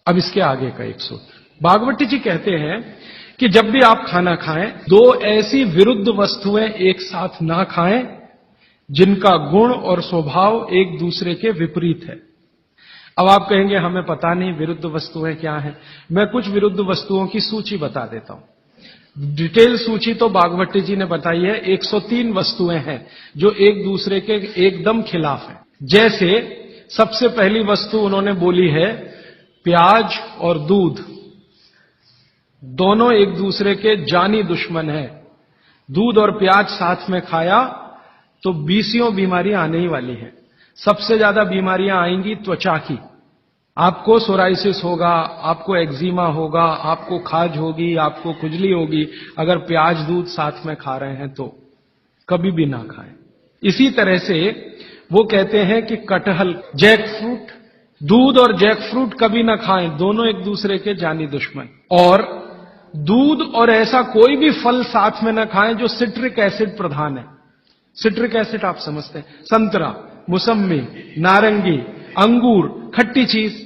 अब इसके आगे का एक सूत्र भागवती जी कहते हैं कि जब भी आप खाना खाएं, दो ऐसी विरुद्ध वस्तुएं एक साथ ना खाएं जिनका गुण और स्वभाव एक दूसरे के विपरीत है। अब आप कहेंगे हमें पता नहीं विरुद्ध वस्तुएं क्या हैं। मैं कुछ विरुद्ध वस्तुओं की सूची बता देता हूं। डिटेल सूची तो भागवती जी ने बताई है। 103 वस्तुएं हैं जो एक दूसरे के एकदम खिलाफ हैं। जैसे सबसे पहली वस्तु उन्होंने बोली है, प्याज और दूध दोनों एक दूसरे के जानी दुश्मन हैं। दूध और प्याज साथ में खाया तो 20 बीमारियां आने ही वाली हैं। सबसे ज्यादा बीमारियां आएंगी त्वचा की। आपको सोराइसिस होगा, आपको एक्जिमा होगा, आपको खाज होगी, आपको खुजली होगी अगर प्याज दूध साथ में खा रहे हैं तो कभी भी ना खाएं। इसी तरह से वो कहते हैं कि कटहल, जैक फ्रूट, दूध और जैक फ्रूट कभी ना खाएं, दोनों एक दूसरे के जानी दुश्मन। और दूध और ऐसा कोई भी फल साथ में ना खाएं जो सिट्रिक एसिड प्रधान है। सिट्रिक एसिड आप समझते हैं, संतरा, मौसम्मी, नारंगी, अंगूर, खट्टी चीज।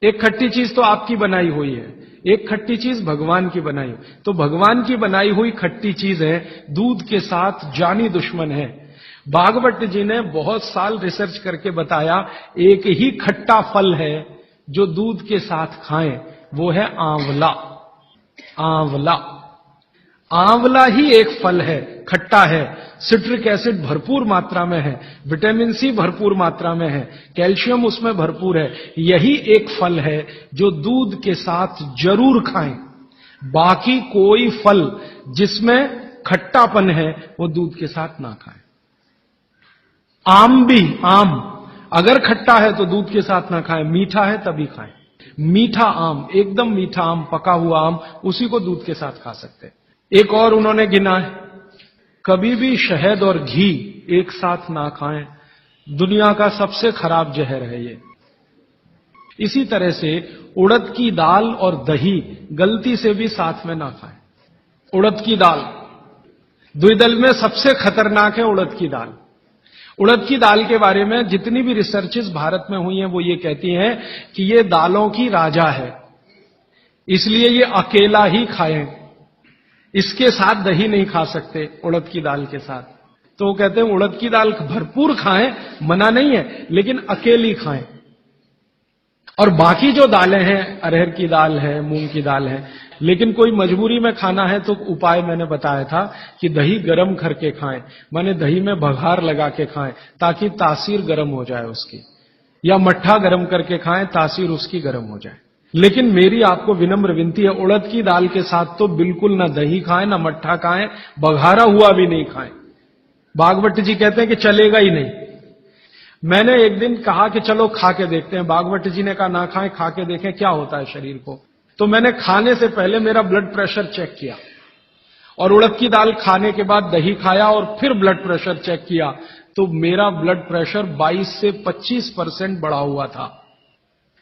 एक खट्टी चीज तो आपकी बनाई हुई है, एक खट्टी चीज भगवान की बनाई हुई। तो भगवान की बनाई हुई खट्टी चीज है, दूध के साथ जानी दुश्मन है। भागवत जी ने बहुत साल रिसर्च करके बताया एक ही खट्टा फल है जो दूध के साथ खाएं, वो है आंवला। आंवला, आंवला ही एक फल है, खट्टा है, सिट्रिक एसिड भरपूर मात्रा में है, विटामिन सी भरपूर मात्रा में है, कैल्शियम उसमें भरपूर है। यही एक फल है जो दूध के साथ जरूर खाएं। बाकी कोई फल जिसमें खट्टापन है वो दूध के साथ ना खाएं। आम भी, आम अगर खट्टा है तो दूध के साथ ना खाएं, मीठा है तभी खाएं। मीठा आम, एकदम मीठा आम, पका हुआ आम, उसी को दूध के साथ खा सकते हैं। एक और उन्होंने गिना है, कभी भी शहद और घी एक साथ ना खाएं, दुनिया का सबसे खराब जहर है ये। इसी तरह से उड़द की दाल और दही गलती से भी साथ में ना खाएं। उड़द की दाल, द्विदल में सबसे खतरनाक है उड़द की दाल। उड़द की दाल के बारे में जितनी भी रिसर्चेस भारत में हुई हैं वो ये कहती हैं कि ये दालों की राजा है, इसलिए ये अकेला ही खाएं, इसके साथ दही नहीं खा सकते उड़द की दाल के साथ। तो वो कहते हैं उड़द की दाल भरपूर खाएं, मना नहीं है, लेकिन अकेली खाएं। और बाकी जो दालें हैं, अरहर की दाल है, मूंग की दाल है, लेकिन कोई मजबूरी में खाना है तो उपाय मैंने बताया था कि दही गर्म करके खाएं, माने दही में बघार लगा के खाएं ताकि तासीर गर्म हो जाए उसकी, या मट्ठा गर्म करके खाएं तासीर उसकी गर्म हो जाए। लेकिन मेरी आपको विनम्र विनती है, उड़द की दाल के साथ तो बिल्कुल ना दही खाएं, ना मट्ठा खाएं, बघारा हुआ भी नहीं खाएं। भागवत जी कहते हैं कि चलेगा ही नहीं। मैंने एक दिन कहा कि चलो खा के देखते हैं। भागवत जी ने कहा ना खाएं, खा के देखें क्या होता है शरीर को। तो मैंने खाने से पहले मेरा ब्लड प्रेशर चेक किया और उड़द की दाल खाने के बाद दही खाया और फिर ब्लड प्रेशर चेक किया तो मेरा ब्लड प्रेशर 22 से 25% बढ़ा हुआ था।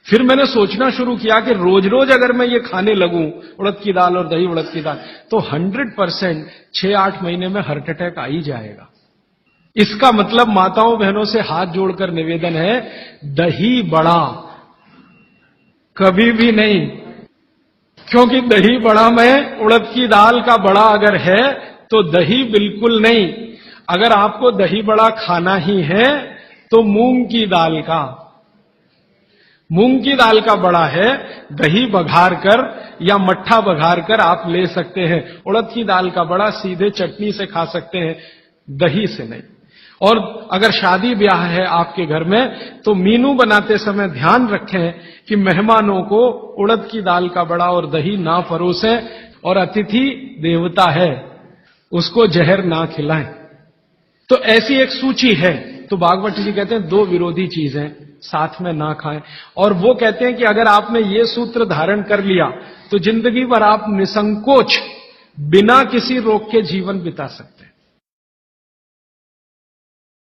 फिर मैंने सोचना शुरू किया कि रोज रोज अगर मैं ये खाने लगूं उड़द की दाल और दही उड़द की दाल तो 100% 6-8 महीने में हार्ट अटैक आ ही जाएगा। इसका मतलब माताओं बहनों से हाथ जोड़कर निवेदन है, दही बड़ा कभी भी नहीं, क्योंकि दही बड़ा में उड़द की दाल का बड़ा अगर है तो दही बिल्कुल नहीं। अगर आपको दही बड़ा खाना ही है तो मूंग की दाल का, मूंग की दाल का बड़ा है, दही बघार कर या मट्ठा बघार कर आप ले सकते हैं। उड़द की दाल का बड़ा सीधे चटनी से खा सकते हैं, दही से नहीं। और अगर शादी ब्याह है आपके घर में तो मीनू बनाते समय ध्यान रखें कि मेहमानों को उड़द की दाल का बड़ा और दही ना परोसें, और अतिथि देवता है उसको जहर ना खिलाएं। तो ऐसी एक सूची है। तो भागवत जी कहते हैं दो विरोधी चीजें साथ में ना खाएं। और वो कहते हैं कि अगर आपने ये सूत्र धारण कर लिया तो जिंदगी भर आप निसंकोच बिना किसी रोग के जीवन बिता सकते हैं।